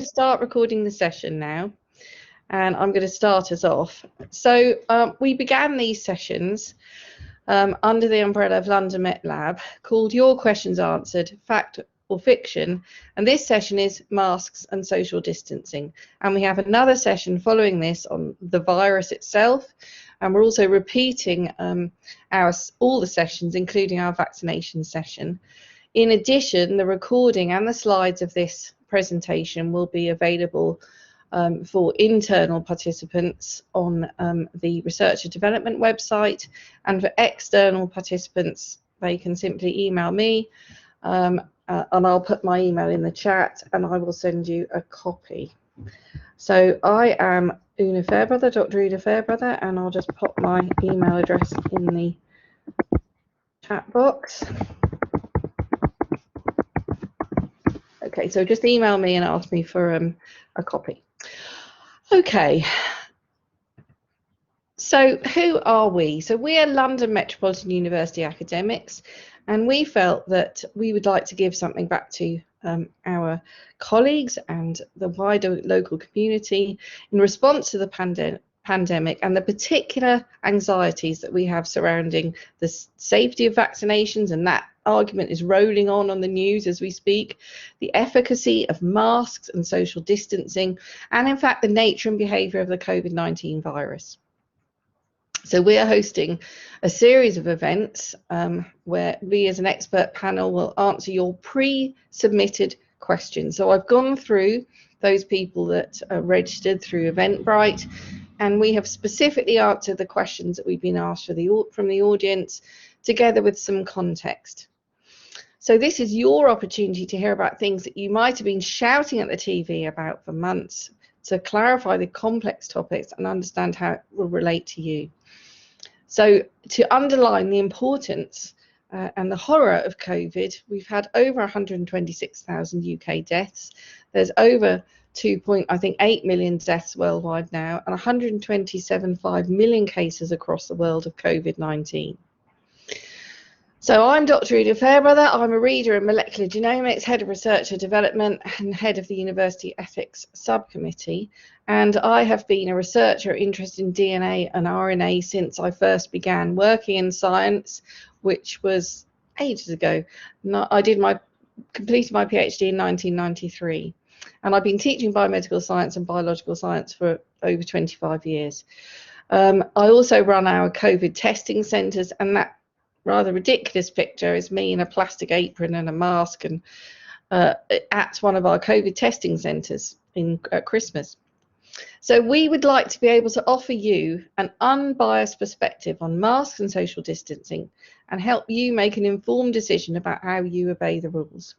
Start recording the session now, and I'm going to start us off. So we began these sessions under the umbrella of London Met Lab, called Your Questions Answered, Fact or Fiction, and this session is masks and social distancing, and we have another session following this on the virus itself, and we're also repeating all the sessions, including our vaccination session. In addition, the recording and the slides of this presentation will be available for internal participants on the Research and Development website, and for external participants they can simply email me and I'll put my email in the chat and I will send you a copy. So I am Una Fairbrother, Dr. Rudy Fairbrother, and I'll just pop my email address in the chat box. Okay, so just email me and ask me for a copy. Okay, so who are we? So we are London Metropolitan University academics, and we felt that we would like to give something back to our colleagues and the wider local community in response to the pandemic and the particular anxieties that we have surrounding the safety of vaccinations, and that argument is rolling on the news as we speak, the efficacy of masks and social distancing, and in fact the nature and behaviour of the COVID-19 virus. So we are hosting a series of events where we as an expert panel will answer your pre-submitted questions. So I've gone through those people that are registered through Eventbrite, and we have specifically answered the questions that we've been asked from the audience, together with some context. So this is your opportunity to hear about things that you might have been shouting at the TV about for months, to clarify the complex topics and understand how it will relate to you. So to underline the importance and the horror of COVID, we've had over 126,000 UK deaths. There's over 2.8 million deaths worldwide now, and 127.5 million cases across the world of COVID-19. So I'm Dr. Rudy Fairbrother. I'm a reader in molecular genomics, head of research and development, and head of the University Ethics Subcommittee. And I have been a researcher interested in DNA and RNA since I first began working in science, which was ages ago. I completed my PhD in 1993. And I've been teaching biomedical science and biological science for over 25 years. I also run our COVID testing centres, and that rather ridiculous picture is me in a plastic apron and a mask, and at one of our COVID testing centres at Christmas. So we would like to be able to offer you an unbiased perspective on masks and social distancing and help you make an informed decision about how you obey the rules.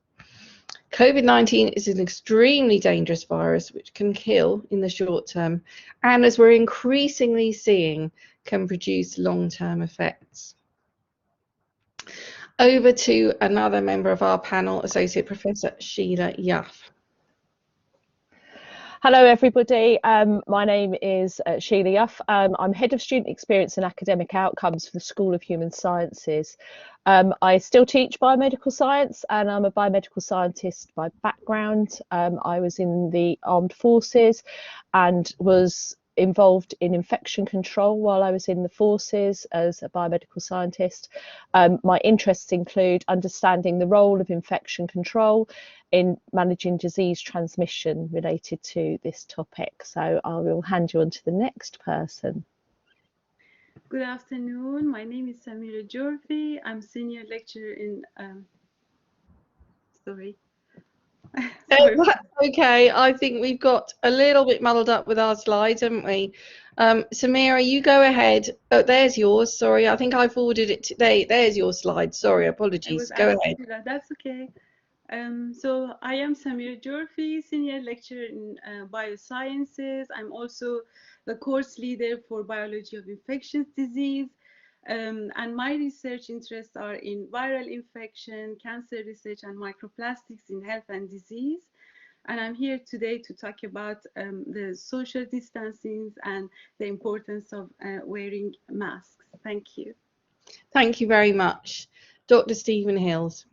COVID-19 is an extremely dangerous virus which can kill in the short term, and as we're increasingly seeing, can produce long-term effects. Over to another member of our panel, Associate Professor Sheila Yup. Hello everybody, my name is Sheila Yup. I'm Head of Student Experience and Academic Outcomes for the School of Human Sciences. I still teach biomedical science, and I'm a biomedical scientist by background. I was in the armed forces and was involved in infection control while I was in the forces as a biomedical scientist. My interests include understanding the role of infection control in managing disease transmission related to this topic. So I will hand you on to the next person. Good afternoon, my name is Samantha Georgi. I'm senior lecturer in, sorry. Okay, I think we've got a little bit muddled up with our slides, haven't we? Samira, you go ahead. Oh, there's yours. Sorry, I think I forwarded it today. There's your slide. Sorry, apologies. Go ahead. That's okay. So I am Samir Durfee, senior lecturer in biosciences. I'm also the course leader for biology of infectious disease. And my research interests are in viral infection, cancer research, and microplastics in health and disease. And I'm here today to talk about the social distancing and the importance of wearing masks. Thank you. Thank you very much. Dr. Stephen Hills.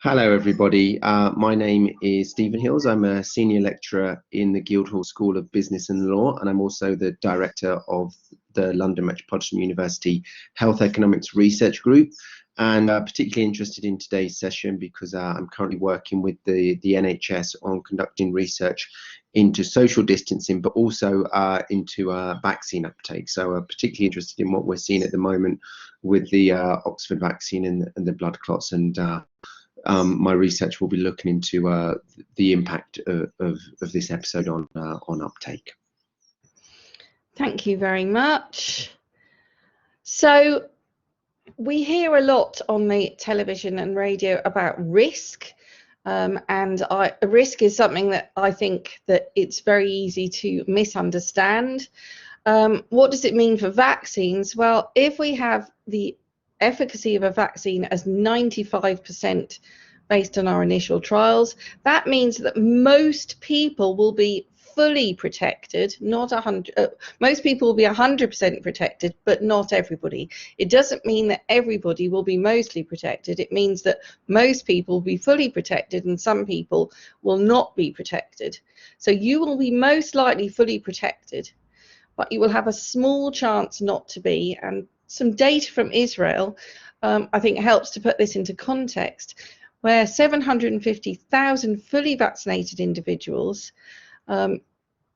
Hello, everybody. My name is Stephen Hills. I'm a senior lecturer in the Guildhall School of Business and Law, and I'm also the director of the London Metropolitan University Health Economics Research Group. And particularly interested in today's session because I'm currently working with the NHS on conducting research into social distancing, but also into vaccine uptake. So particularly interested in what we're seeing at the moment with the Oxford vaccine and the blood clots, and my research will be looking into the impact of this episode on uptake. Thank you very much. So we hear a lot on the television and radio about risk, and risk is something that I think that it's very easy to misunderstand. What does it mean for vaccines? Well, if we have the efficacy of a vaccine as 95% based on our initial trials, that means that most people will be fully protected, not 100. Most people will be 100% protected, but not everybody. It doesn't mean that everybody will be mostly protected. It means that most people will be fully protected and some people will not be protected. So you will be most likely fully protected, but you will have a small chance not to be. And some data from Israel, I think, helps to put this into context, where 750,000 fully vaccinated individuals,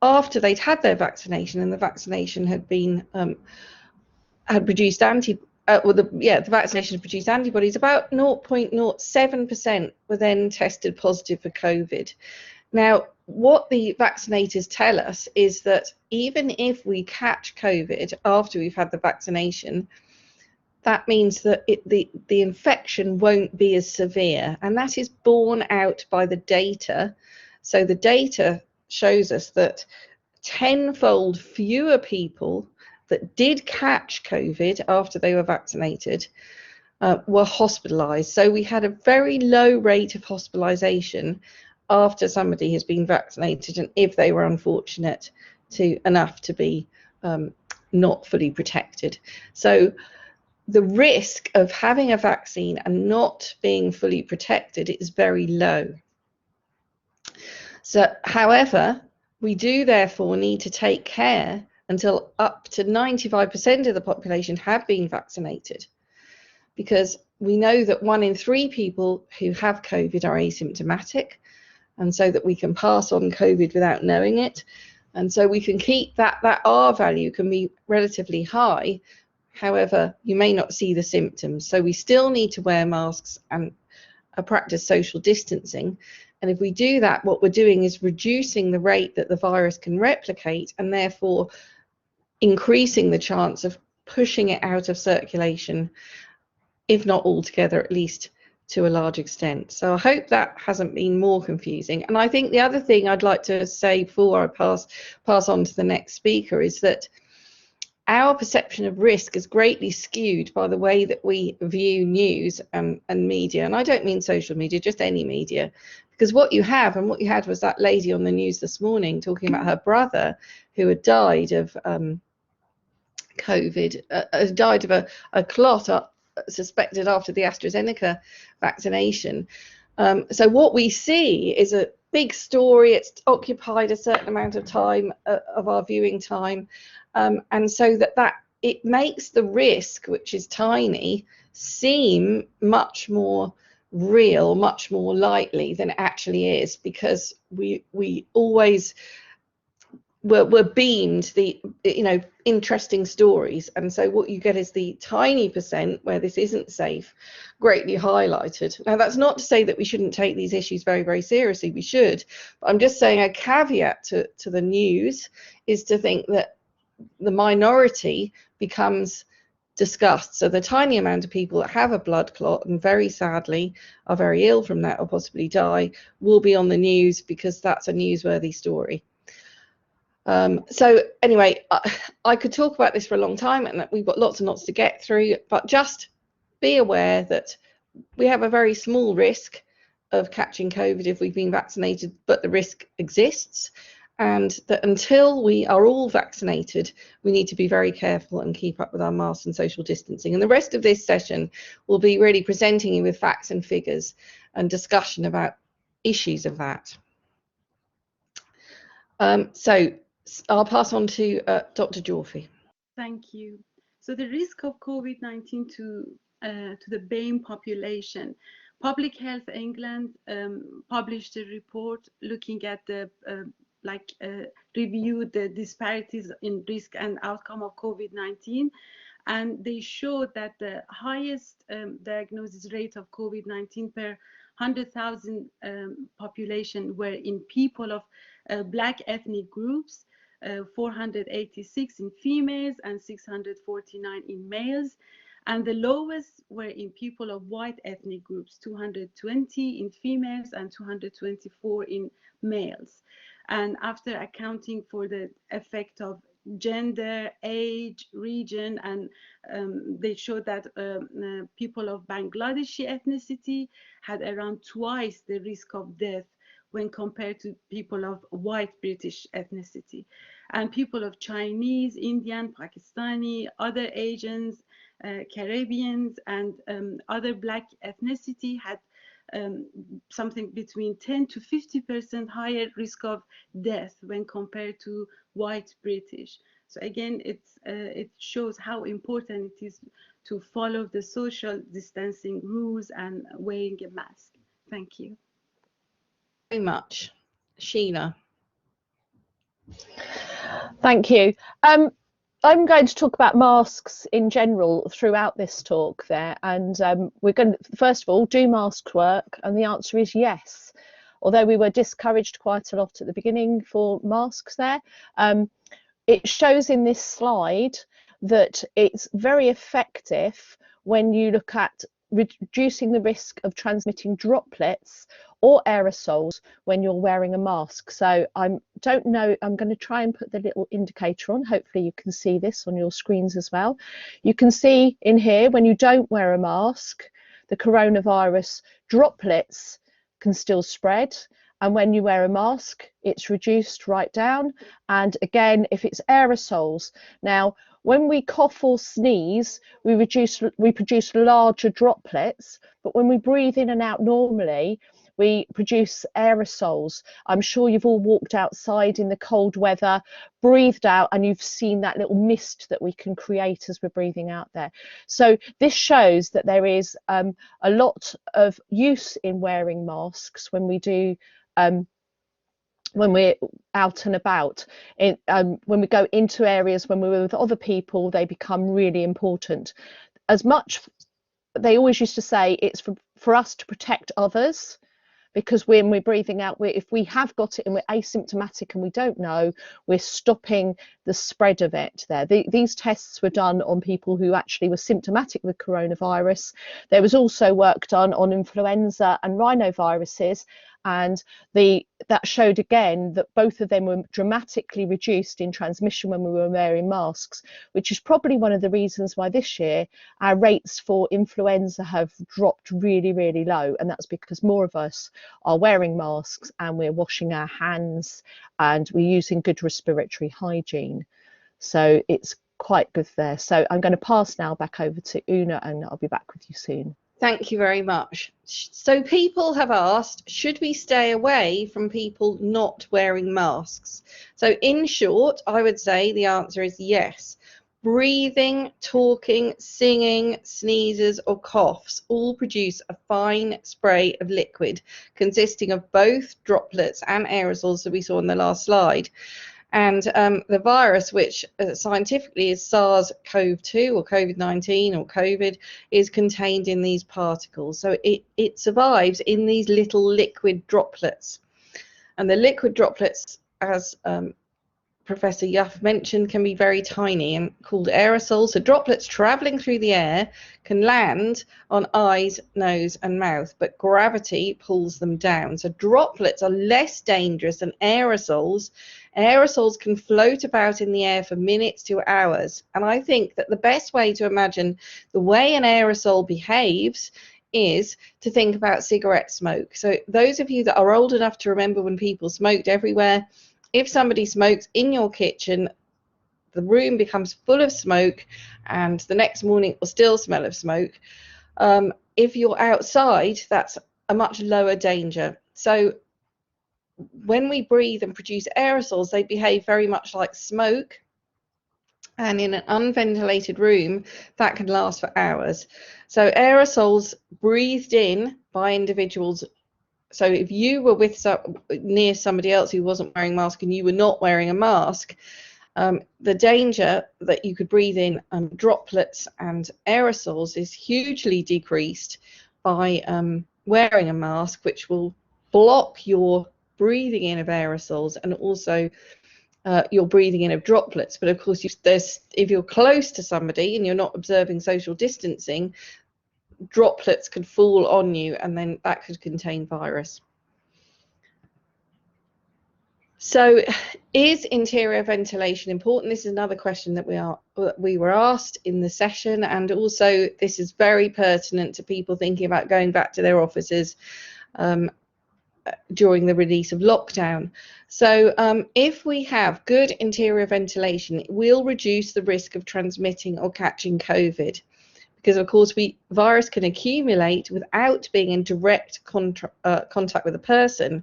after they'd had their vaccination and the vaccination had been had produced the vaccination had produced antibodies, about 0.07% were then tested positive for COVID. Now, what the vaccinators tell us is that even if we catch COVID after we've had the vaccination, that means that the infection won't be as severe, and that is borne out by the data. So the data shows us that tenfold fewer people that did catch COVID after they were vaccinated were hospitalized. So we had a very low rate of hospitalization after somebody has been vaccinated, and if they were unfortunate enough to be not fully protected. So the risk of having a vaccine and not being fully protected is very low. So, however, we do therefore need to take care until up to 95% of the population have been vaccinated, because we know that 1 in 3 people who have COVID are asymptomatic, and so that we can pass on COVID without knowing it. And so we can keep that R value can be relatively high. However, you may not see the symptoms. So we still need to wear masks and practice social distancing. And if we do that, what we're doing is reducing the rate that the virus can replicate, and therefore increasing the chance of pushing it out of circulation, if not altogether, at least to a large extent. So I hope that hasn't been more confusing. And I think the other thing I'd like to say before I pass on to the next speaker is that our perception of risk is greatly skewed by the way that we view news and media. And I don't mean social media, just any media. Because what you had was that lady on the news this morning talking about her brother who had died of COVID, died of a clot suspected after the AstraZeneca vaccination. So what we see is a big story. It's occupied a certain amount of time of our viewing time. And so that it makes the risk, which is tiny, seem much more real, much more likely than it actually is, because we always were beamed the interesting stories, and so what you get is the tiny percent where this isn't safe greatly highlighted. Now, that's not to say that we shouldn't take these issues very, very seriously. We should, but I'm just saying a caveat to the news is to think that the minority becomes discussed. So the tiny amount of people that have a blood clot and very sadly are very ill from that or possibly die will be on the news because that's a newsworthy story. So anyway, I could talk about this for a long time, and we've got lots and lots to get through, but just be aware that we have a very small risk of catching COVID if we've been vaccinated, but the risk exists, and that until we are all vaccinated, we need to be very careful and keep up with our masks and social distancing. And the rest of this session will be really presenting you with facts and figures and discussion about issues of that. So I'll pass on to Dr. Durfee. Thank you. So the risk of COVID-19 to the BAME population. Public Health England published a report looking at the reviewed the disparities in risk and outcome of COVID-19, and they showed that the highest diagnosis rate of COVID-19 per 100,000 population were in people of Black ethnic groups, 486 in females and 649 in males. And the lowest were in people of white ethnic groups, 220 in females and 224 in males. And after accounting for the effect of gender, age, region, and they showed that people of Bangladeshi ethnicity had around twice the risk of death when compared to people of white British ethnicity. And people of Chinese, Indian, Pakistani, other Asians, Caribbeans, and other Black ethnicity had something between 10 to 50% higher risk of death when compared to white British. So again, it shows how important it is to follow the social distancing rules and wearing a mask. Thank you. Very much. Sheila. Thank you. I'm going to talk about masks in general throughout this talk there, and we're going to, first of all, do masks work? And the answer is yes. Although we were discouraged quite a lot at the beginning for masks there, it shows in this slide that it's very effective when you look at reducing the risk of transmitting droplets or aerosols when you're wearing a mask. So don't know, I'm going to try and put the little indicator on. Hopefully you can see this on your screens as well. You can see in here, when you don't wear a mask, the coronavirus droplets can still spread. And when you wear a mask, it's reduced right down. And again, if it's aerosols, now when we cough or sneeze, we produce larger droplets, but when we breathe in and out normally, we produce aerosols. I'm sure you've all walked outside in the cold weather, breathed out, and you've seen that little mist that we can create as we're breathing out there. So this shows that there is a lot of use in wearing masks when we do when we're out and about. When we go into areas, when we're with other people, they become really important. As much, they always used to say, it's for us to protect others, because when we're breathing out, if we have got it and we're asymptomatic and we don't know, we're stopping the spread of it there. These tests were done on people who actually were symptomatic with coronavirus. There was also work done on influenza and rhinoviruses, and that showed again that both of them were dramatically reduced in transmission when we were wearing masks, which is probably one of the reasons why this year our rates for influenza have dropped really, really low. And that's because more of us are wearing masks and we're washing our hands and we're using good respiratory hygiene. So it's quite good there. So I'm going to pass now back over to Una, and I'll be back with you soon. Thank you very much. So people have asked, should we stay away from people not wearing masks? So in short, I would say the answer is yes. Breathing, talking, singing, sneezes or coughs all produce a fine spray of liquid consisting of both droplets and aerosols that we saw in the last slide. And the virus, which scientifically is SARS-CoV-2 or COVID-19 or COVID, is contained in these particles. So it survives in these little liquid droplets. And the liquid droplets, as Professor Yup mentioned, can be very tiny and called aerosols. So droplets traveling through the air can land on eyes, nose and mouth, but gravity pulls them down. So droplets are less dangerous than aerosols. Aerosols can float about in the air for minutes to hours. And I think that the best way to imagine the way an aerosol behaves is to think about cigarette smoke. So those of you that are old enough to remember when people smoked everywhere, if somebody smokes in your kitchen, the room becomes full of smoke and the next morning it will still smell of smoke. If you're outside, that's a much lower danger. So when we breathe and produce aerosols, they behave very much like smoke. And in an unventilated room, that can last for hours. So aerosols breathed in by individuals. So if you were near somebody else who wasn't wearing a mask and you were not wearing a mask, the danger that you could breathe in droplets and aerosols is hugely decreased by wearing a mask, which will block your breathing in of aerosols and also your breathing in of droplets. But of course, if you're close to somebody and you're not observing social distancing, droplets could fall on you, and then that could contain virus. So is interior ventilation important? This is another question that we were asked in the session, and also this is very pertinent to people thinking about going back to their offices during the release of lockdown. So if we have good interior ventilation, it will reduce the risk of transmitting or catching COVID, because of course virus can accumulate without being in direct contact with a person.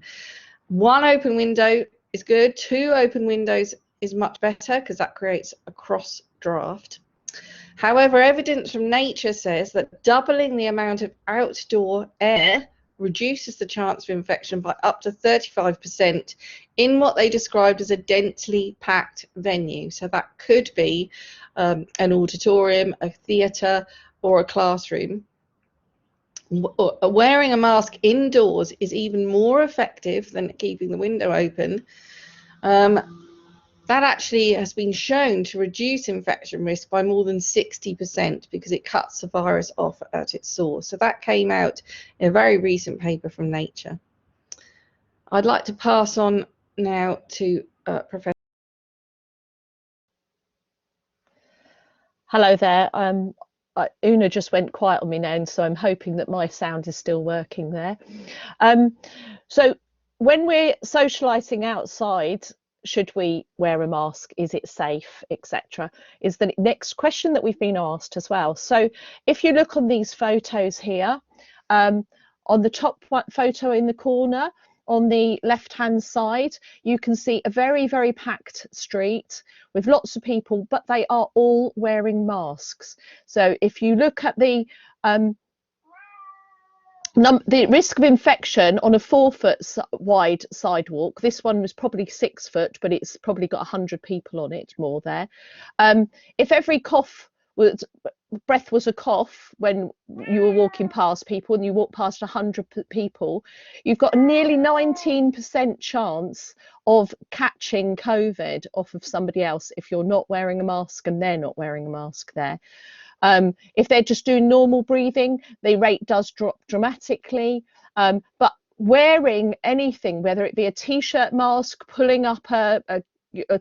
One open window is good. 2 open windows is much better because that creates a cross draft. However, evidence from nature says that doubling the amount of outdoor air reduces the chance of infection by up to 35% in what they described as a densely packed venue. So that could be an auditorium, a theatre, or a classroom. Wearing a mask indoors is even more effective than keeping the window open. That actually has been shown to reduce infection risk by more than 60% because it cuts the virus off at its source. So that came out in a very recent paper from Nature. I'd like to pass on now to Professor. Hello there. Una just went quiet on me now, so I'm hoping that my sound is still working there. So when we're socialising outside, should we wear a mask? Is it safe, etc.? Is the next question that we've been asked as well. So if you look on these photos here, on the top photo in the corner, on the left-hand side, you can see a very, very packed street with lots of people, but they are all wearing masks. So if you look at the risk of infection on a 4-foot wide sidewalk, this one was probably 6 foot, but it's probably got 100 people on it, more there. If every breath was a cough when you were walking past people and you walk past 100 people, you've got a nearly 19% chance of catching COVID off of somebody else if you're not wearing a mask and they're not wearing a mask there. If they're just doing normal breathing, the rate does drop dramatically. But wearing anything, whether it be a t-shirt mask, pulling up a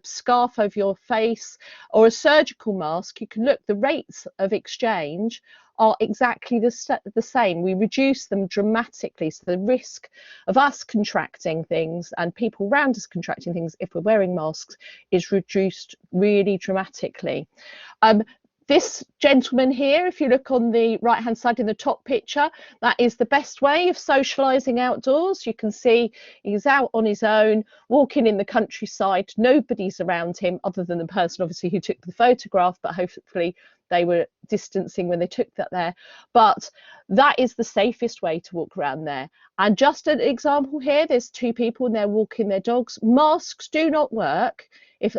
scarf over your face, or a surgical mask, you can look, the rates of exchange are exactly the same. We reduce them dramatically. So the risk of us contracting things and people around us contracting things if we're wearing masks is reduced really dramatically. This gentleman here, if you look on the right hand side in the top picture, that is the best way of socialising outdoors. You can see he's out on his own, walking in the countryside. Nobody's around him other than the person obviously who took the photograph, but hopefully they were distancing when they took that there. But that is the safest way to walk around there. And just an example here, there's 2 people and they're walking their dogs. Masks do not work.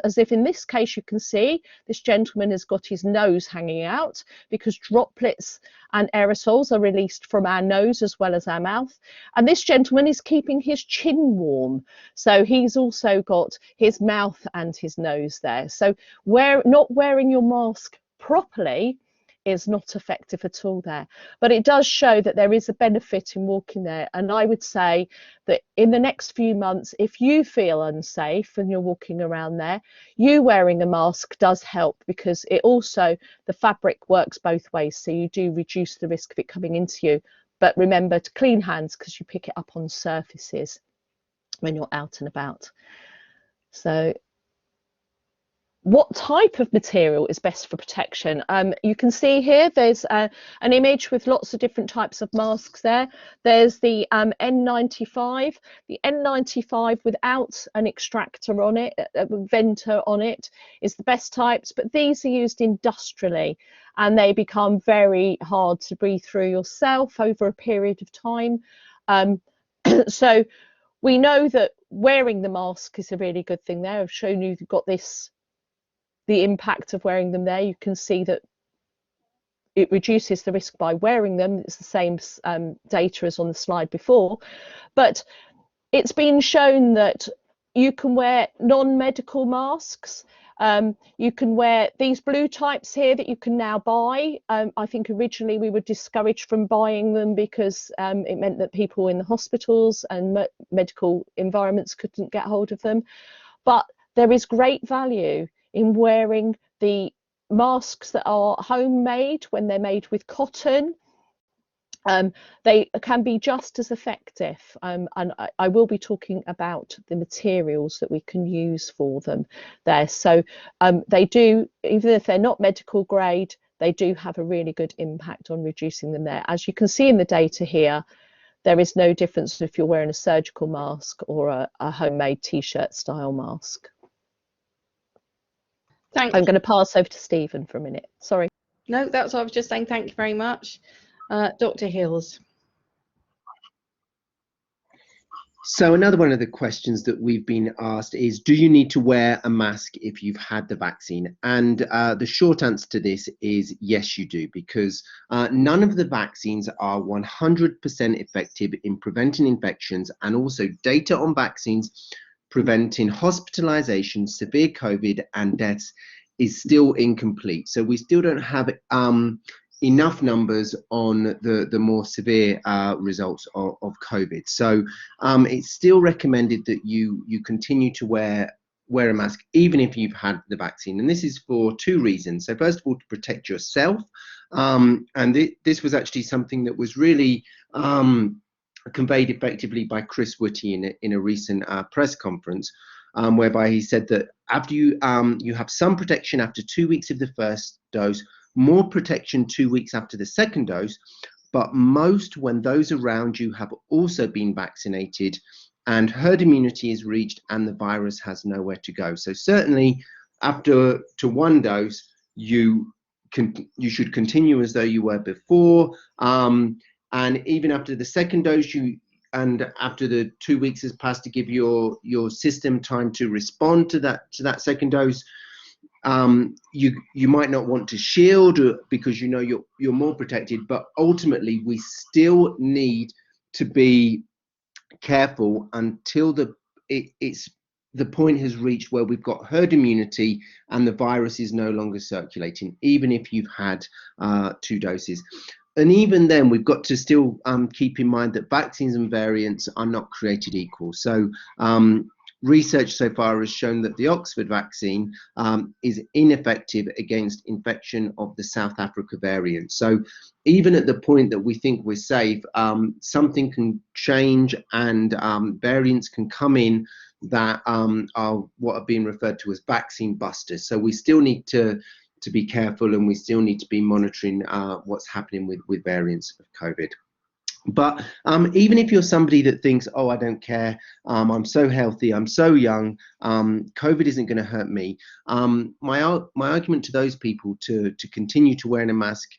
As if in this case, you can see this gentleman has got his nose hanging out because droplets and aerosols are released from our nose as well as our mouth. And this gentleman is keeping his chin warm. So he's also got his mouth and his nose there. So not wearing your mask properly is not effective at all there, but it does show that there is a benefit in walking there. And I would say that in the next few months, if you feel unsafe and you're walking around there, you wearing a mask does help, because it also, the fabric works both ways, so you do reduce the risk of it coming into you. But remember to clean hands, because you pick it up on surfaces when you're out and about. So what type of material is best for protection? You can see here there's an image with lots of different types of masks there. There's the N95. The N95 without an extractor on it, a venter on it, is the best types, but these are used industrially and they become very hard to breathe through yourself over a period of time. So we know that wearing the mask is a really good thing there. I've shown you you've got the impact of wearing them there. You can see that it reduces the risk by wearing them. It's the same data as on the slide before, but it's been shown that you can wear non-medical masks. You can wear these blue types here that you can now buy. I think originally we were discouraged from buying them because it meant that people in the hospitals and medical environments couldn't get hold of them. But there is great value in wearing the masks that are homemade when they're made with cotton. They can be just as effective, and I will be talking about the materials that we can use for them there. So they do, even if they're not medical grade, they do have a really good impact on reducing them there. As you can see in the data here, there is no difference if you're wearing a surgical mask or a homemade t-shirt style mask. Thanks. I'm going to pass over to Stephen for a minute. Sorry. No, that's what I was just saying. Thank you very much. Dr. Hills. So another one of the questions that we've been asked is, do you need to wear a mask if you've had the vaccine? And the short answer to this is yes, you do, because none of the vaccines are 100% effective in preventing infections, and also data on vaccines preventing hospitalization, severe COVID and deaths is still incomplete. So we still don't have enough numbers on the more severe results of COVID. So it's still recommended that you continue to wear a mask even if you've had the vaccine, and this is for two reasons. So first of all, to protect yourself, and this was actually something that was really conveyed effectively by Chris Whitty in a recent press conference, whereby he said that after you have some protection after 2 weeks of the first dose, more protection 2 weeks after the second dose, but most when those around you have also been vaccinated and herd immunity is reached and the virus has nowhere to go. So certainly after one dose, you should continue as though you were before, and even after the second dose, and after the 2 weeks has passed to give your system time to respond to that second dose, you might not want to shield because you know you're more protected, but ultimately we still need to be careful until the point has reached where we've got herd immunity and the virus is no longer circulating, even if you've had 2 doses. And even then, we've got to still keep in mind that vaccines and variants are not created equal. So research so far has shown that the Oxford vaccine is ineffective against infection of the South Africa variant. So even at the point that we think we're safe, something can change and variants can come in that are what are being referred to as vaccine busters. So we still need to be careful, and we still need to be monitoring what's happening with variants of COVID. But even if you're somebody that thinks, oh, I don't care, I'm so healthy, I'm so young, COVID isn't going to hurt me, my argument to those people to continue to wearing a mask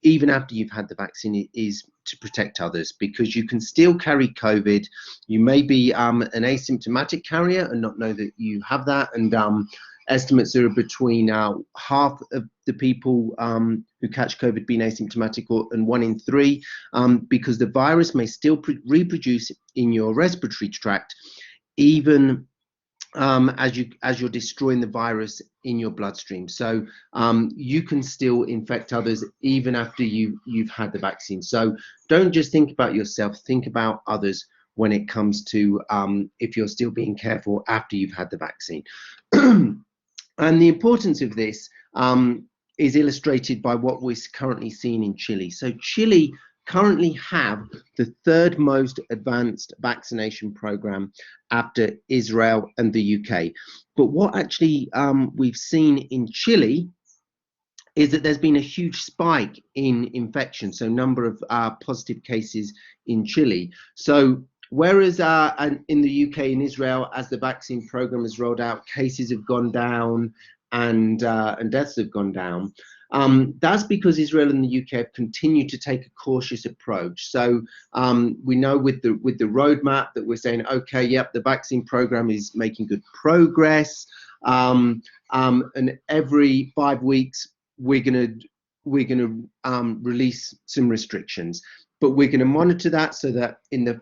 even after you've had the vaccine is to protect others, because you can still carry COVID. You may be an asymptomatic carrier and not know that you have that, and estimates are between half of the people who catch COVID being asymptomatic, and 1 in 3, because the virus may still reproduce in your respiratory tract, even as you're destroying the virus in your bloodstream. So you can still infect others even after you've had the vaccine. So don't just think about yourself, think about others when it comes to if you're still being careful after you've had the vaccine. And the importance of this is illustrated by what we're currently seeing in Chile. So Chile currently have the third most advanced vaccination program after Israel and the UK. But what actually we've seen in Chile is that there's been a huge spike in infection, so number of positive cases in Chile. So whereas in the UK and Israel, as the vaccine program has rolled out, cases have gone down and deaths have gone down. That's because Israel and the UK have continued to take a cautious approach. So we know with the roadmap that we're saying, okay, yep, the vaccine program is making good progress, and every 5 weeks we're gonna release some restrictions, but we're going to monitor that so that in the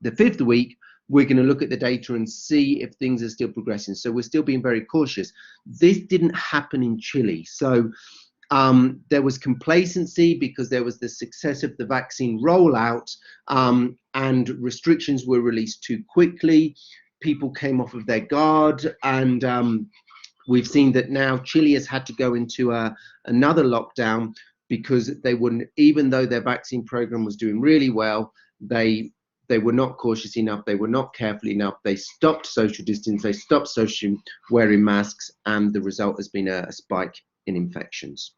5th week we're going to look at the data and see if things are still progressing. So we're still being very cautious. This didn't happen in Chile. So there was complacency because there was the success of the vaccine rollout, and restrictions were released too quickly. People came off of their guard, and we've seen that now Chile has had to go into another lockdown because they wouldn't, even though their vaccine program was doing really well, they were not cautious enough, they were not careful enough, they stopped social distance, they stopped social wearing masks, and the result has been a spike in infections.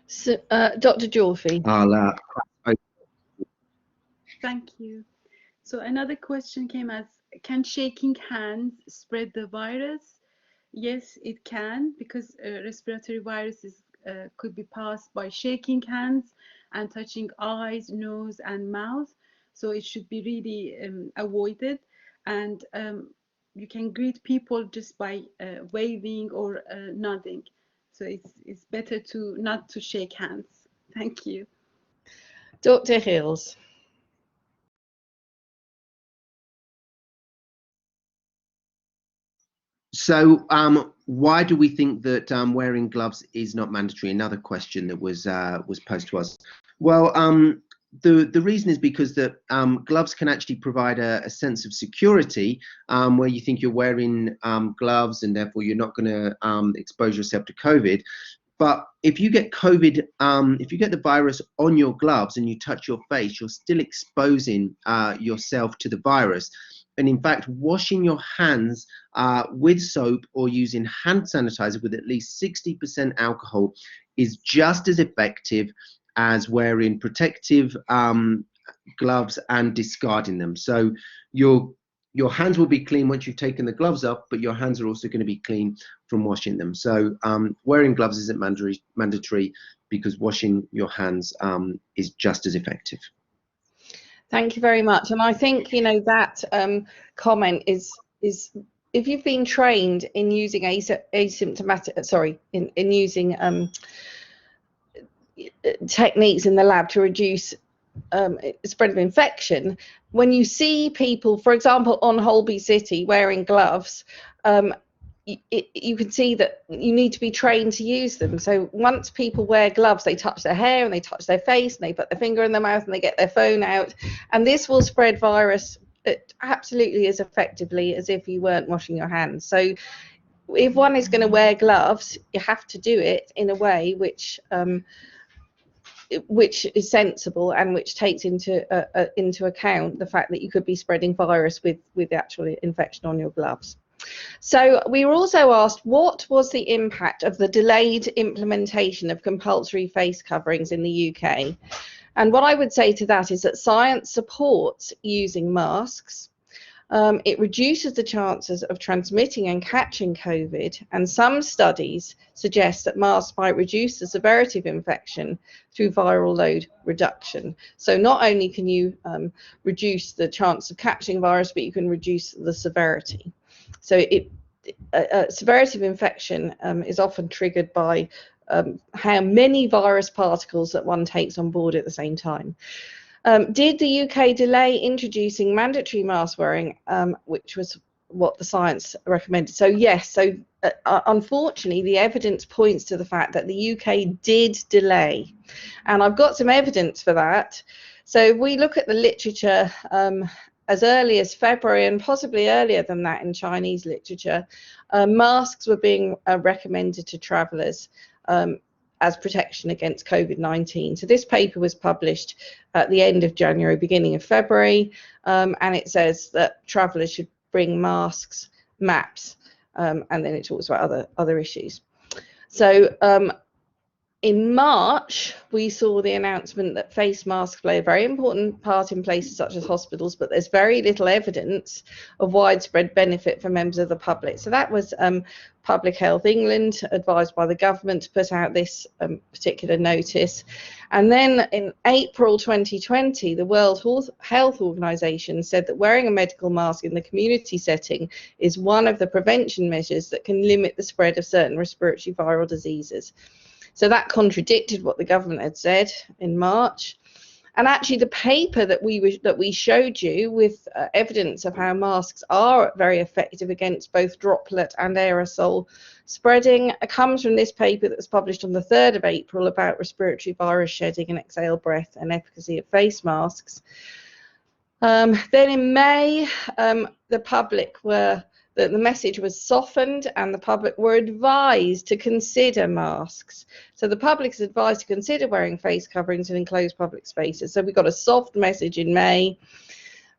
So, Dr. Durfee. Thank you. So another question came as, can shaking hands spread the virus? Yes, it can, because respiratory viruses could be passed by shaking hands and touching eyes, nose, and mouth. So it should be really avoided. And you can greet people just by waving or nodding. So it's better not to shake hands. Thank you. Dr. Hills. So why do we think that wearing gloves is not mandatory? Another question that was posed to us. Well, the reason is because that gloves can actually provide a sense of security, where you think you're wearing gloves and therefore you're not going to expose yourself to COVID. But if you get COVID, if you get the virus on your gloves and you touch your face, you're still exposing yourself to the virus. And in fact, washing your hands with soap or using hand sanitizer with at least 60% alcohol is just as effective as wearing protective gloves and discarding them. So your hands will be clean once you've taken the gloves off, but your hands are also going to be clean from washing them. So wearing gloves isn't mandatory because washing your hands is just as effective. Thank you very much. And I think, you know, that comment is if you've been trained in using in using techniques in the lab to reduce spread of infection, when you see people, for example, on Holby City wearing gloves, you can see that you need to be trained to use them. So once people wear gloves, they touch their hair and they touch their face and they put their finger in their mouth and they get their phone out, and this will spread virus absolutely as effectively as if you weren't washing your hands. So if one is going to wear gloves, you have to do it in a way which is sensible and which takes into account the fact that you could be spreading virus with the actual infection on your gloves. So we were also asked, what was the impact of the delayed implementation of compulsory face coverings in the UK? And what I would say to that is that science supports using masks. It reduces the chances of transmitting and catching COVID, and some studies suggest that masks might reduce the severity of infection through viral load reduction. So not only can you reduce the chance of catching virus, but you can reduce the severity. So severity of infection is often triggered by how many virus particles that one takes on board at the same time. Did the UK delay introducing mandatory mask wearing, which was what the science recommended? So yes, so unfortunately the evidence points to the fact that the UK did delay, and I've got some evidence for that. So if we look at the literature, as early as February and possibly earlier than that in Chinese literature, masks were being recommended to travellers as protection against COVID-19. So this paper was published at the end of January, beginning of February, and it says that travellers should bring masks, maps, and then it talks about other issues. So in March, we saw the announcement that face masks play a very important part in places such as hospitals, but there's very little evidence of widespread benefit for members of the public. So that was Public Health England, advised by the government, to put out this particular notice. And then in April 2020, the World Health Organization said that wearing a medical mask in the community setting is one of the prevention measures that can limit the spread of certain respiratory viral diseases. So that contradicted what the government had said in March. And actually the paper that we showed you with evidence of how masks are very effective against both droplet and aerosol spreading comes from this paper that was published on the 3rd of April about respiratory virus shedding and exhaled breath and efficacy of face masks. Then in May, the message was softened and the public were advised to consider masks. So the public is advised to consider wearing face coverings in enclosed public spaces. So we got a soft message in May.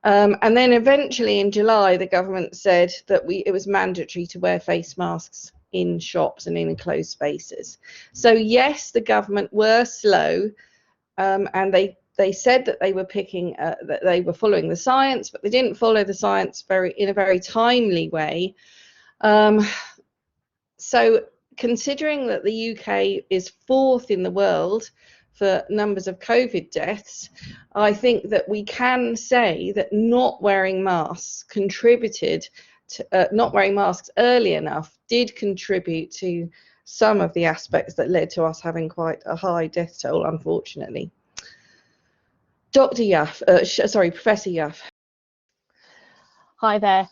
And then eventually in July, the government said that it was mandatory to wear face masks in shops and in enclosed spaces. So yes, the government were slow, and they said that they were that they were following the science, but they didn't follow the science in a very timely way. So considering that the UK is 4th in the world for numbers of COVID deaths, I think that we can say that not wearing masks not wearing masks early enough did contribute to some of the aspects that led to us having quite a high death toll, unfortunately. Dr. Yup, Professor Yup. Hi there.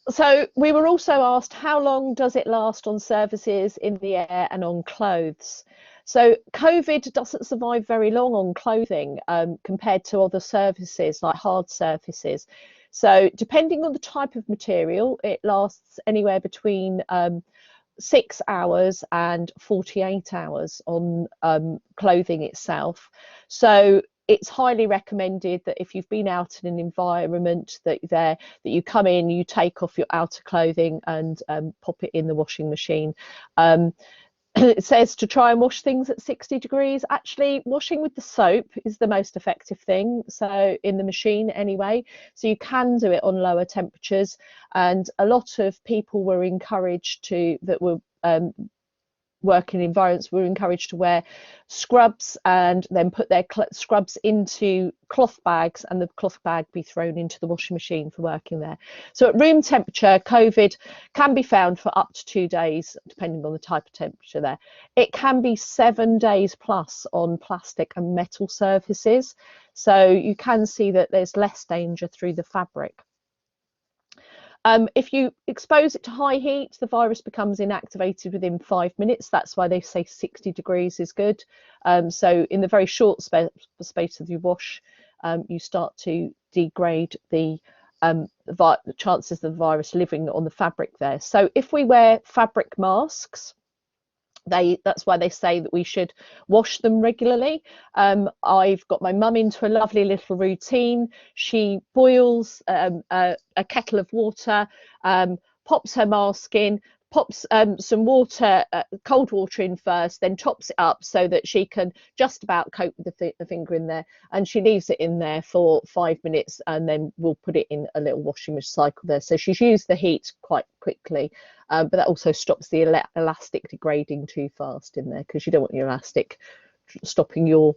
So we were also asked, how long does it last on surfaces, in the air and on clothes? So COVID doesn't survive very long on clothing compared to other surfaces like hard surfaces. So depending on the type of material, it lasts anywhere between 6 hours and 48 hours on clothing itself. So it's highly recommended that if you've been out in an environment that you come in, you take off your outer clothing and pop it in the washing machine. It says to try and wash things at 60 degrees. Actually, washing with the soap is the most effective thing, so in the machine anyway. So you can do it on lower temperatures, and a lot of people were encouraged working environments were encouraged to wear scrubs and then put their scrubs into cloth bags, and the cloth bag be thrown into the washing machine for working there. So at room temperature, COVID can be found for up to 2 days, depending on the type of temperature there. It can be 7 days plus on plastic and metal surfaces. So you can see that there's less danger through the fabric. If you expose it to high heat, the virus becomes inactivated within 5 minutes. That's why they say 60 degrees is good. So in the very short space of your wash, you start to degrade the chances of the virus living on the fabric there. So if we wear fabric masks, that's why they say that we should wash them regularly. I've got my mum into a lovely little routine. She boils a kettle of water, pops her mask in, pops some water, cold water in first, then tops it up so that she can just about cope with the finger in there, and she leaves it in there for 5 minutes, and then we'll put it in a little washing cycle there. So she's used the heat quite quickly, but that also stops the elastic degrading too fast in there, because you don't want your elastic stopping your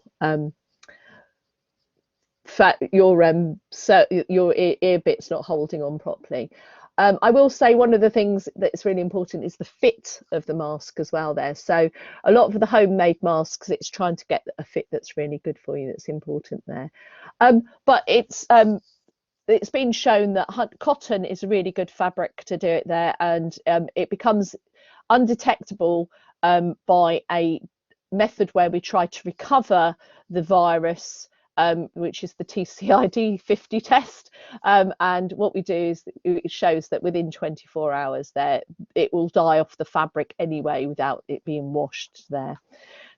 ear bits not holding on properly. I will say one of the things that's really important is the fit of the mask as well there. So a lot of the homemade masks, it's trying to get a fit that's really good for you, that's important there. But it's been shown that cotton is a really good fabric to do it there, and it becomes undetectable by a method where we try to recover the virus which is the TCID 50 test. And what we do is it shows that within 24 hours there, it will die off the fabric anyway without it being washed there.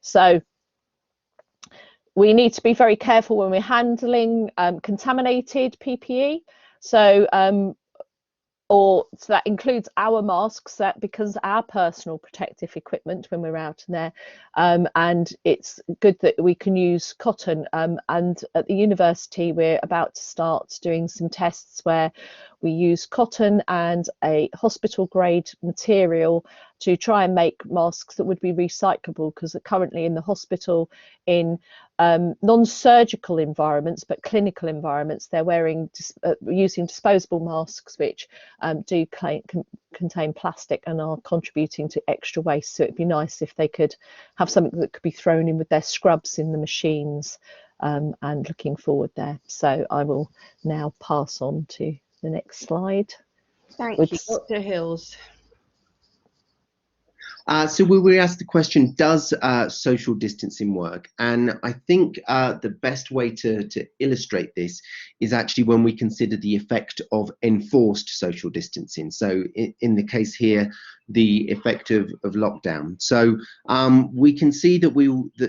So we need to be very careful when we're handling contaminated PPE. So that includes our masks, because our personal protective equipment when we're out in there, and it's good that we can use cotton. And at the university, we're about to start doing some tests where we use cotton and a hospital grade material to try and make masks that would be recyclable, because currently in the hospital, in non-surgical environments but clinical environments, they're wearing using disposable masks which do contain plastic and are contributing to extra waste. So it'd be nice if they could have something that could be thrown in with their scrubs in the machines, and looking forward there. So I will now pass on to the next slide. Thank you, Dr. Hills. So we were asked the question, does social distancing work? And I think the best way to illustrate this is actually when we consider the effect of enforced social distancing. So in the case here, the effect of lockdown. So we can see that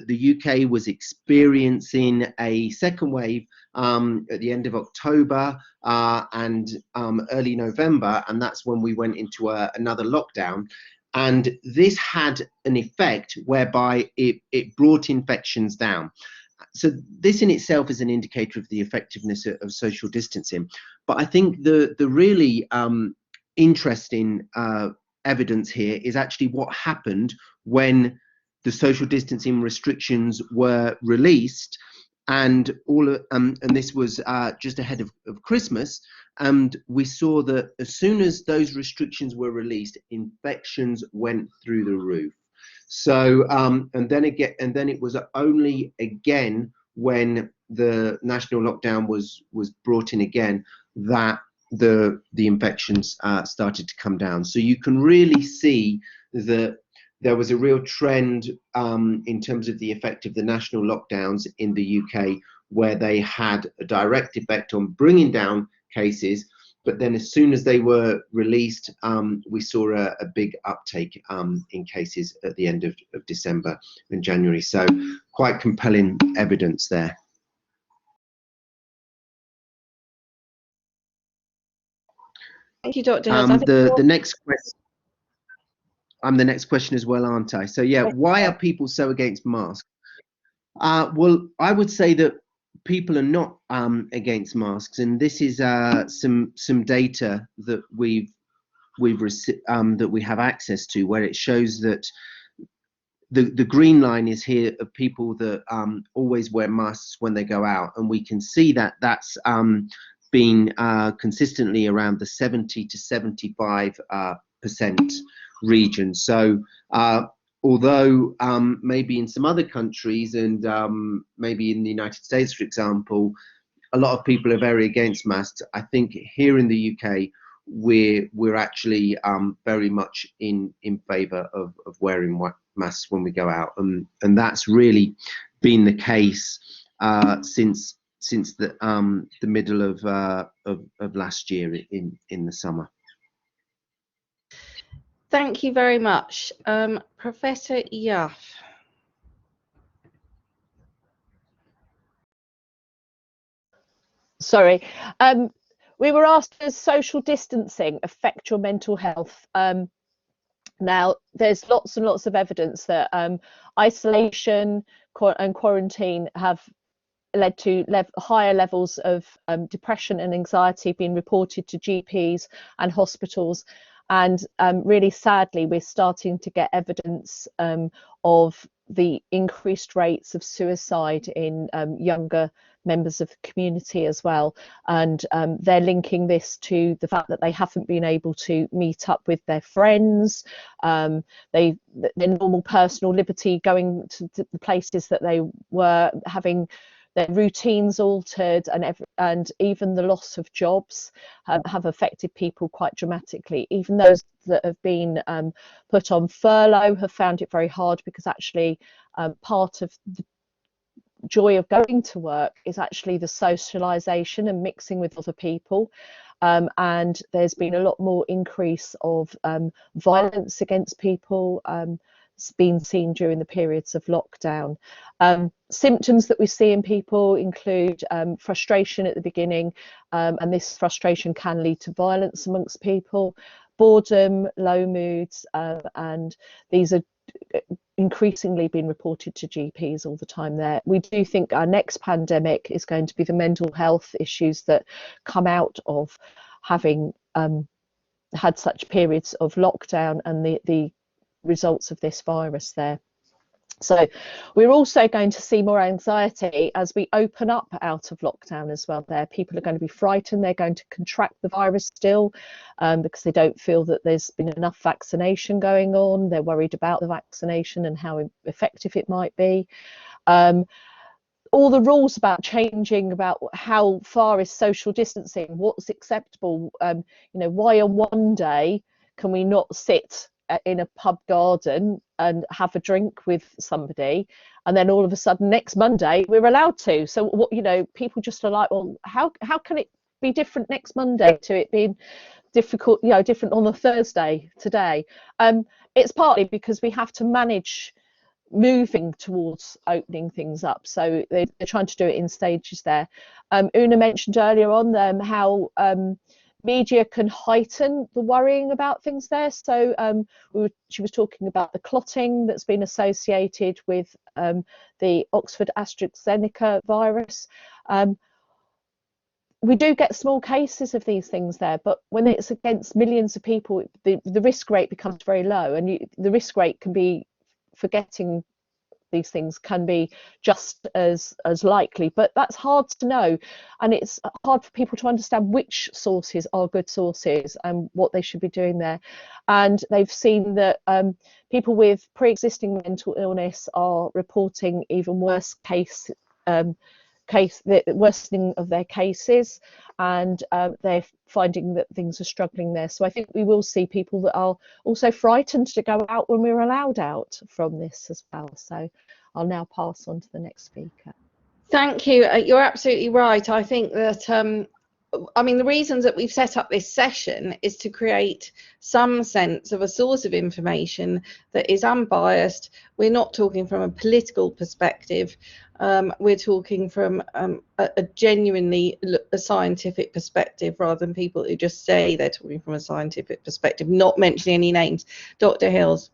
the UK was experiencing a second wave at the end of October and early November, and that's when we went into another lockdown. And this had an effect whereby it brought infections down. So this in itself is an indicator of the effectiveness of social distancing. But I think the really interesting evidence here is actually what happened when the social distancing restrictions were released, and this was just ahead of Christmas. And we saw that as soon as those restrictions were released, infections went through the roof. So and then it was only again when the national lockdown was brought in again that the infections started to come down. So you can really see that there was a real trend in terms of the effect of the national lockdowns in the UK, where they had a direct effect on bringing down cases, but then as soon as they were released, we saw a big uptake in cases at the end of December and January. So quite compelling evidence there. Thank you, Dr. Hills. The next question. I'm the next question as well, aren't I? So yeah, why are people so against masks? Well, I would say that people are not against masks, and this is some data that we have access to, where it shows that the green line is here of people that always wear masks when they go out, and we can see that that's been consistently around the 70 to 75% region. So although maybe in some other countries, and maybe in the United States, for example, a lot of people are very against masks, I think here in the UK we're actually very much in favour of wearing masks when we go out, and that's really been the case since the middle of last year in the summer. Thank you very much. Professor Yup. Sorry. We were asked, does social distancing affect your mental health? Now, there's lots and lots of evidence that isolation and quarantine have led to higher levels of depression and anxiety being reported to GPs and hospitals. And really sadly, we're starting to get evidence of the increased rates of suicide in younger members of the community as well. And they're linking this to the fact that they haven't been able to meet up with their friends, their normal personal liberty, going to the places that they were, having their routines altered, and even the loss of jobs have affected people quite dramatically. Even those that have been put on furlough have found it very hard, because actually part of joy of going to work is actually the socialization and mixing with other people. And there's been a lot more increase of violence against people been seen during the periods of lockdown. Symptoms that we see in people include frustration at the beginning, and this frustration can lead to violence amongst people, boredom, low moods, and these are increasingly being reported to GPs all the time there. We do think our next pandemic is going to be the mental health issues that come out of having had such periods of lockdown and the results of this virus there. So we're also going to see more anxiety as we open up out of lockdown as well there. People are going to be frightened, they're going to contract the virus still because they don't feel that there's been enough vaccination going on. They're worried about the vaccination and how effective it might be. All the rules about changing, about how far is social distancing, what's acceptable, you know, why on one day can we not sit in a pub garden and have a drink with somebody, and then all of a sudden next Monday we're allowed to? So what, you know, people just are like, well, how can it be different next Monday to it being difficult, you know, different on the Thursday today? It's partly because we have to manage moving towards opening things up, so they're trying to do it in stages there. Una mentioned earlier on how media can heighten the worrying about things there. So she was talking about the clotting that's been associated with the Oxford AstraZeneca virus. We do get small cases of these things there, but when it's against millions of people, the risk rate becomes very low, and the risk rate can be, forgetting these things can be just as likely, but that's hard to know, and it's hard for people to understand which sources are good sources and what they should be doing there. And they've seen that people with pre-existing mental illness are reporting even worse the worsening of their cases, and they're finding that things are struggling there. So I think we will see people that are also frightened to go out when we're allowed out from this as well. So I'll now pass on to the next speaker. Thank you. You're absolutely right. I think that I mean, the reasons that we've set up this session is to create some sense of a source of information that is unbiased. We're not talking from a political perspective. We're talking from a genuinely a scientific perspective, rather than people who just say they're talking from a scientific perspective, not mentioning any names. Dr. Hills.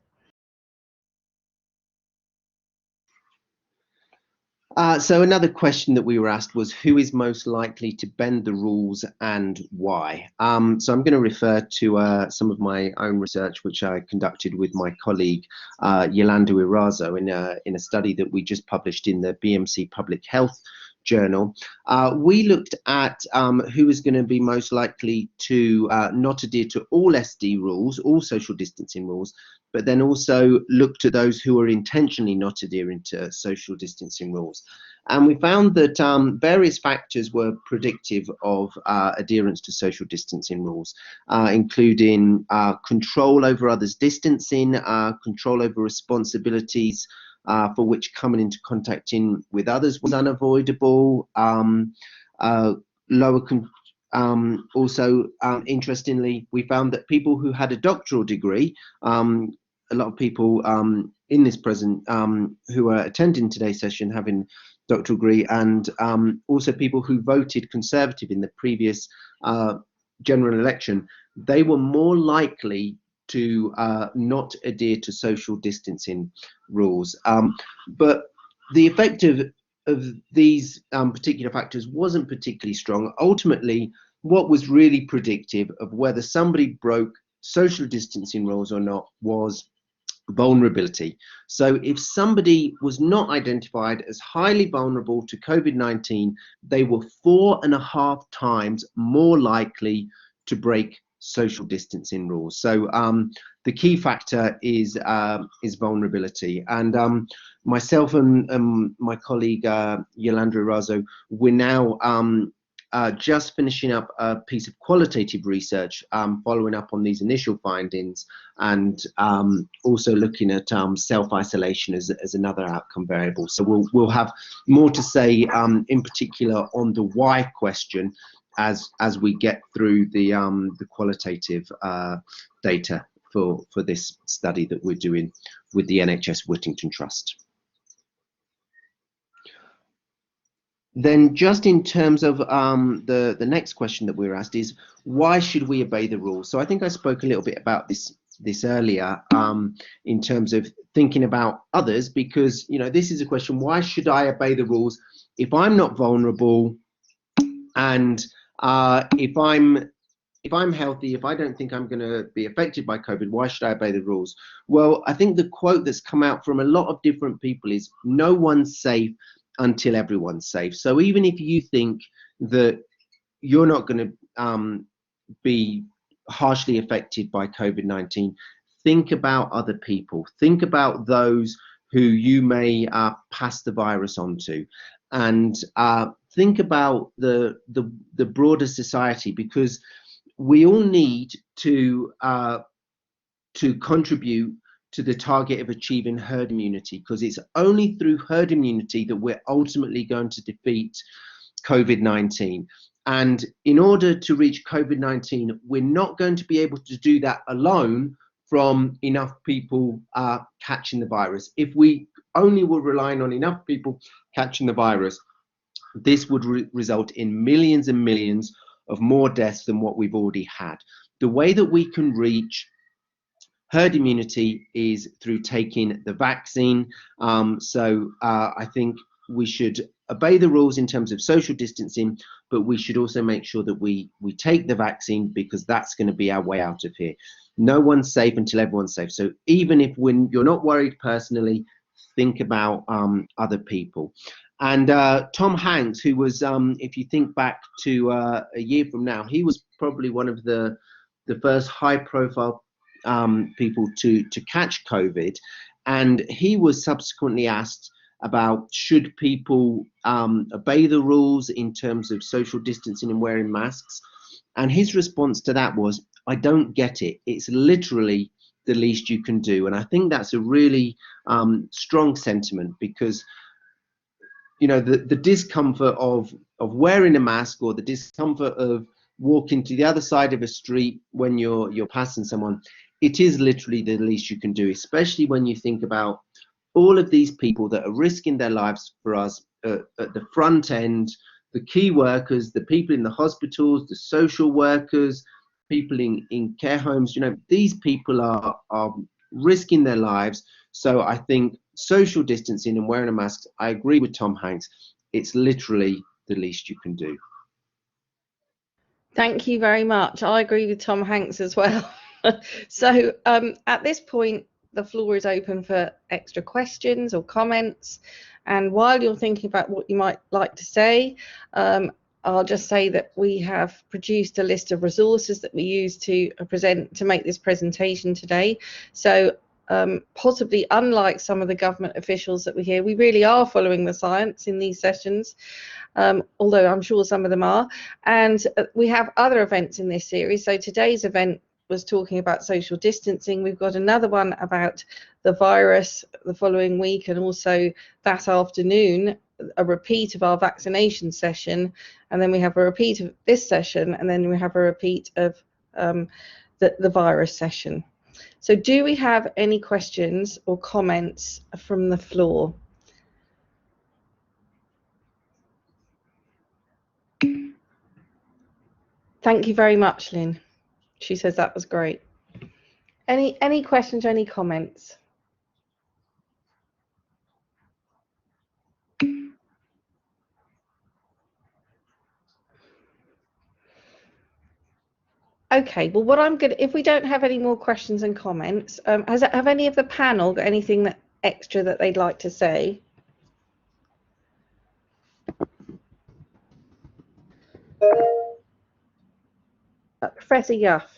So another question that we were asked was, who is most likely to bend the rules and why? So I'm going to refer to some of my own research, which I conducted with my colleague Yolanda Irazo in a study that we just published in the BMC Public Health Journal. We looked at who is going to be most likely to not adhere to all SD rules, all social distancing rules, but then also looked at those who are intentionally not adhering to social distancing rules. And we found that various factors were predictive of adherence to social distancing rules, including control over others' distancing, control over responsibilities for which coming into contact with others was unavoidable, interestingly, we found that people who had a doctoral degree, a lot of people in this present who are attending today's session having doctoral degree, and also people who voted Conservative in the previous general election, they were more likely to not adhere to social distancing rules. But the effect of these particular factors wasn't particularly strong. Ultimately, what was really predictive of whether somebody broke social distancing rules or not was vulnerability. So if somebody was not identified as highly vulnerable to COVID-19, they were 4.5 times more likely to break social distancing rules. So the key factor is vulnerability. And myself and my colleague Yolanda Irazo, we're now just finishing up a piece of qualitative research, following up on these initial findings, and also looking at self-isolation as another outcome variable. So we'll have more to say in particular on the why question as we get through the qualitative data for this study that we're doing with the NHS Whittington Trust. Then just in terms of the next question that we were asked is, why should we obey the rules? So I think I spoke a little bit about this earlier in terms of thinking about others, because, you know, this is a question, why should I obey the rules if I'm not vulnerable, and if I'm healthy, if I don't think I'm going to be affected by COVID, why should I obey the rules? Well, I think the quote that's come out from a lot of different people is, no one's safe until everyone's safe. So even if you think that you're not going to be harshly affected by COVID-19, think about other people. Think about those who you may pass the virus on to, and think about the broader society, because we all need to contribute to the target of achieving herd immunity, because it's only through herd immunity that we're ultimately going to defeat COVID-19. And in order to reach COVID-19, we're not going to be able to do that alone from enough people catching the virus. If we only were relying on enough people catching the virus, this would result in millions and millions of more deaths than what we've already had. The way that we can reach herd immunity is through taking the vaccine. I think we should obey the rules in terms of social distancing, but we should also make sure that we take the vaccine, because that's going to be our way out of here. No one's safe until everyone's safe. So even if when you're not worried personally, think about other people. And Tom Hanks, who was, if you think back to a year from now, he was probably one of the first high-profile people to catch COVID, and he was subsequently asked about should people obey the rules in terms of social distancing and wearing masks, and his response to that was, I don't get it. It's literally the least you can do. And I think that's a really strong sentiment, because you know, the discomfort of wearing a mask, or the discomfort of walking to the other side of a street when you're passing someone, it is literally the least you can do, especially when you think about all of these people that are risking their lives for us at the front end, the key workers, the people in the hospitals, the social workers, people in care homes. You know, these people are risking their lives. So I think social distancing and wearing a mask, I agree with Tom Hanks, it's literally the least you can do. Thank you very much. I agree with Tom Hanks as well. So at this point, the floor is open for extra questions or comments. And while you're thinking about what you might like to say, I'll just say that we have produced a list of resources that we use to make this presentation today. So possibly unlike some of the government officials that we hear, we really are following the science in these sessions, although I'm sure some of them are. And we have other events in this series. So today's event was talking about social distancing. We've got another one about the virus the following week, and also that afternoon a repeat of our vaccination session, and then we have a repeat of this session, and then we have a repeat of the virus session. So do we have any questions or comments from the floor? Thank you very much, Lynn. She says that was great. Any questions or any comments? Okay, well, what I'm going to, if we don't have any more questions and comments, have any of the panel got anything extra that they'd like to say? Professor Yup.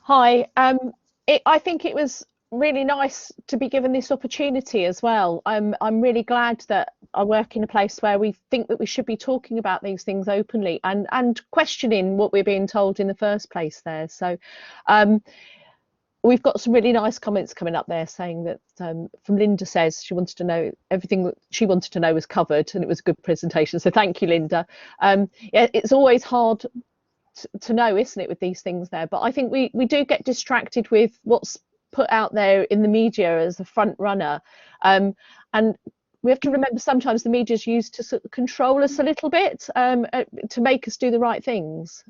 Hi, I think it was really nice to be given this opportunity as well. I'm really glad that I work in a place where we think that we should be talking about these things openly and questioning what we're being told in the first place there. So we've got some really nice comments coming up there saying that from Linda says she wanted to know everything that she wanted to know was covered and it was a good presentation. So thank you, Linda. Yeah, it's always hard to know, isn't it, with these things there? But I think we do get distracted with what's put out there in the media as the front runner. And we have to remember sometimes the media is used to sort of control us a little bit to make us do the right things.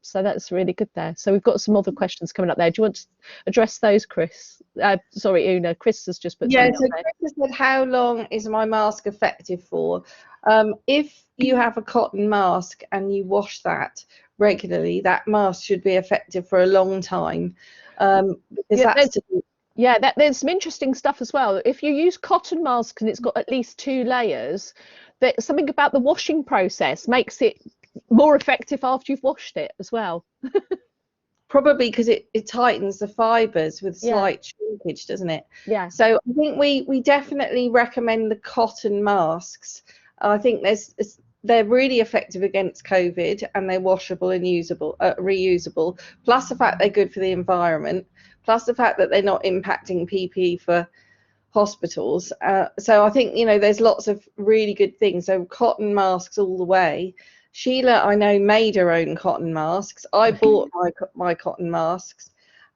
So that's really good there. So we've got some other questions coming up there. Do you want to address those, Chris? Sorry, Una. Chris has just put something so up there. Chris said, how long is my mask effective for? If you have a cotton mask and you wash that regularly, that mask should be effective for a long time. There's some interesting stuff as well. If you use cotton masks and it's got at least 2 layers, that something about the washing process makes it more effective after you've washed it as well. Probably because it tightens the fibres with slight shrinkage, doesn't it? Yeah. So I think we definitely recommend the cotton masks. I think they're really effective against COVID, and they're washable and reusable. Plus the fact they're good for the environment. Plus the fact that they're not impacting PPE for hospitals. So I think, there's lots of really good things. So cotton masks all the way. Sheila, I know, made her own cotton masks. I bought my cotton masks.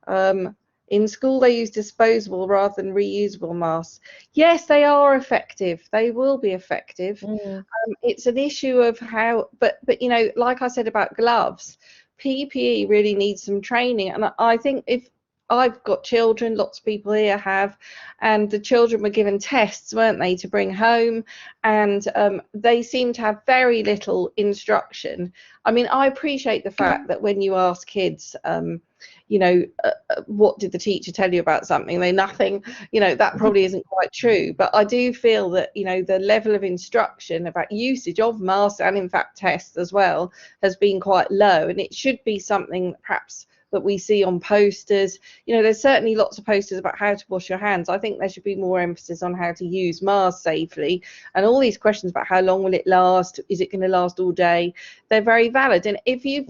In school, they use disposable rather than reusable masks. Yes, they are effective. They will be effective. It's an issue of how, but like I said about gloves, PPE really needs some training. And I think if I've got children, lots of people here have, and the children were given tests, weren't they, to bring home, and they seem to have very little instruction. I mean, I appreciate the fact that when you ask kids, what did the teacher tell you about something? They nothing, that probably isn't quite true. But I do feel that, the level of instruction about usage of masks and in fact tests as well has been quite low, and it should be something perhaps that we see on posters. There's certainly lots of posters about how to wash your hands. I think there should be more emphasis on how to use masks safely, and all these questions about how long will it last, is it going to last all day, they're very valid. And if you've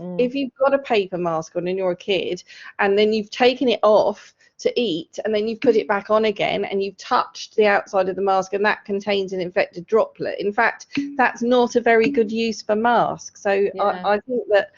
got a paper mask on and you're a kid, and then you've taken it off to eat, and then you've put it back on again, and you've touched the outside of the mask, and that contains an infected droplet, in fact, that's not a very good use for masks. So I think that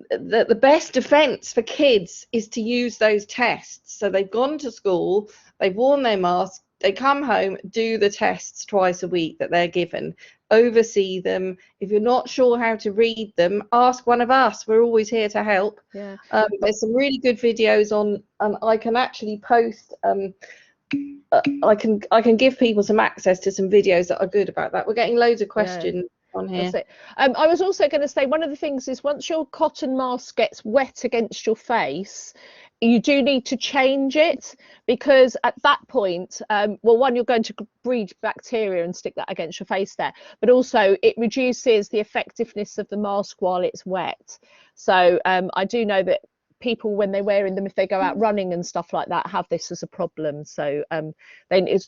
the best defense for kids is to use those tests. So they've gone to school, they've worn their mask, they come home, do the tests twice a week that they're given, oversee them. If you're not sure how to read them, ask one of us. We're always here to help. There's some really good videos on, and I can actually post I can give people some access to some videos that are good about that. We're getting loads of questions on here. I was also going to say, one of the things is, once your cotton mask gets wet against your face, you do need to change it, because at that point, one, you're going to breed bacteria and stick that against your face there, but also it reduces the effectiveness of the mask while it's wet. So I do know that people, when they're wearing them, if they go out running and stuff like that, have this as a problem. So then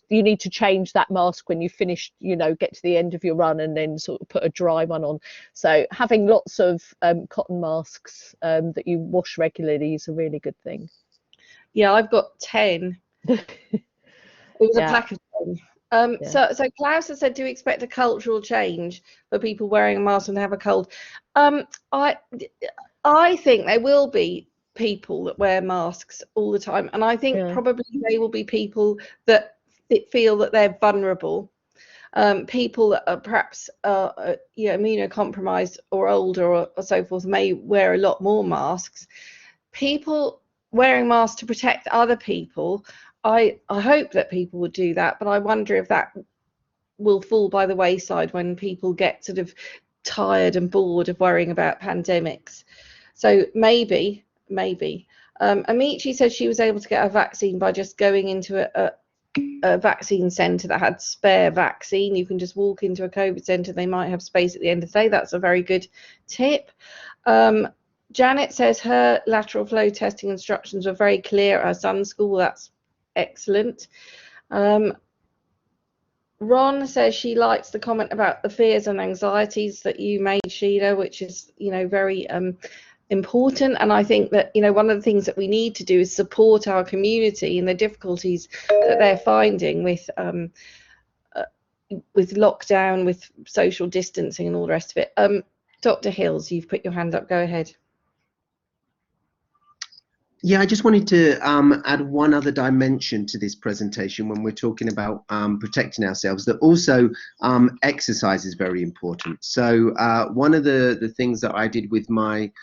you need to change that mask when you finish, get to the end of your run, and then sort of put a dry one on. So having lots of cotton masks that you wash regularly is a really good thing. Yeah, I've got 10. It was a pack of 10. So Klaus has said, do you expect a cultural change for people wearing a mask when they have a cold? I think there will be people that wear masks all the time, and I think probably they will be people that feel that they're vulnerable, people that are perhaps immunocompromised or older or so forth, may wear a lot more masks. People wearing masks to protect other people, I hope that people would do that, but I wonder if that will fall by the wayside when people get sort of tired and bored of worrying about pandemics. So maybe. Amici said she was able to get a vaccine by just going into a vaccine centre that had spare vaccine. You can just walk into a COVID centre, they might have space at the end of the day. That's a very good tip. Janet says her lateral flow testing instructions were very clear at her son's school. That's excellent. Ron says she likes the comment about the fears and anxieties that you made, Sheila, which is, you know, very important. And I think that, you know, one of the things that we need to do is support our community in the difficulties that they're finding with lockdown, with social distancing and all the rest of it. Dr. Hills, you've put your hand up. Go ahead. Yeah, I just wanted to add one other dimension to this presentation when we're talking about protecting ourselves, that also exercise is very important. So one of the things that I did with my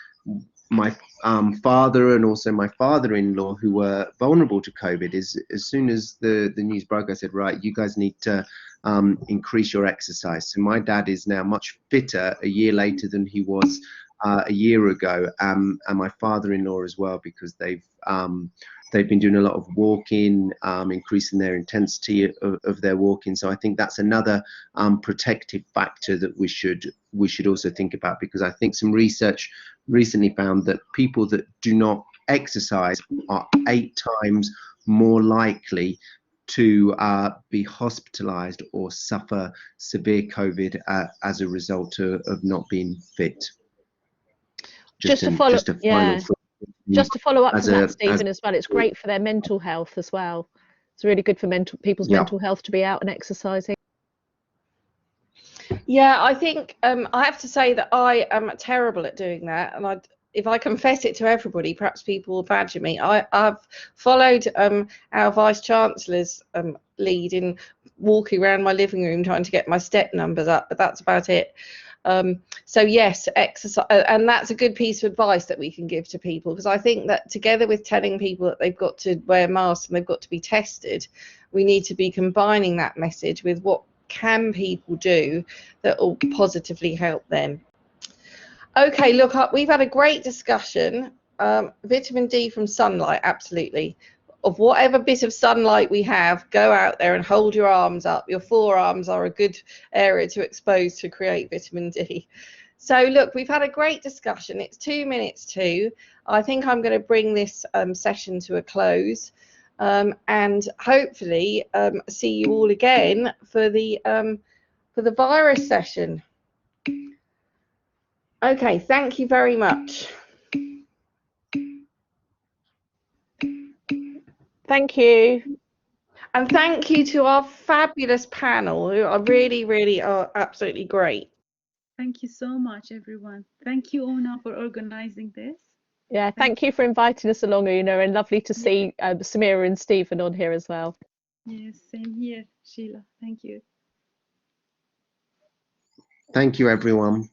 father and also my father-in-law, who were vulnerable to COVID, is as soon as the news broke, I said, right, you guys need to increase your exercise. So my dad is now much fitter a year later than he was a year ago, and my father-in-law as well, because they've been doing a lot of walking, increasing their intensity of their walking. So I think that's another protective factor that we should also think about, because I think some research recently found that people that do not exercise are 8 times more likely to be hospitalized or suffer severe COVID as a result of not being fit. Just to follow up from that, Stephen, as well, it's great for their mental health as well. It's really good for people's mental health to be out and exercising. Yeah, I think I have to say that I am terrible at doing that, and if I confess it to everybody, perhaps people will badger me. I've followed our Vice Chancellor's lead in walking around my living room trying to get my step numbers up, but that's about it. So yes, exercise, and that's a good piece of advice that we can give to people, because I think that together with telling people that they've got to wear masks and they've got to be tested, we need to be combining that message with what can people do that will positively help them. Okay, look, we've had a great discussion. Vitamin D from sunlight, absolutely. Of whatever bit of sunlight we have, go out there and hold your arms up. Your forearms are a good area to expose to create vitamin D. So look, we've had a great discussion. It's 2 minutes to. I think I'm going to bring this session to a close, and hopefully see you all again for the virus session. Okay, thank you very much. Thank you. And thank you to our fabulous panel, who are really are absolutely great. Thank you so much, everyone. Thank you, Una, for organizing this. Yeah, thank you for inviting us along, Una, and lovely to see Samira and Stephen on here as well. Yes, same here, Sheila. Thank you. Thank you, everyone.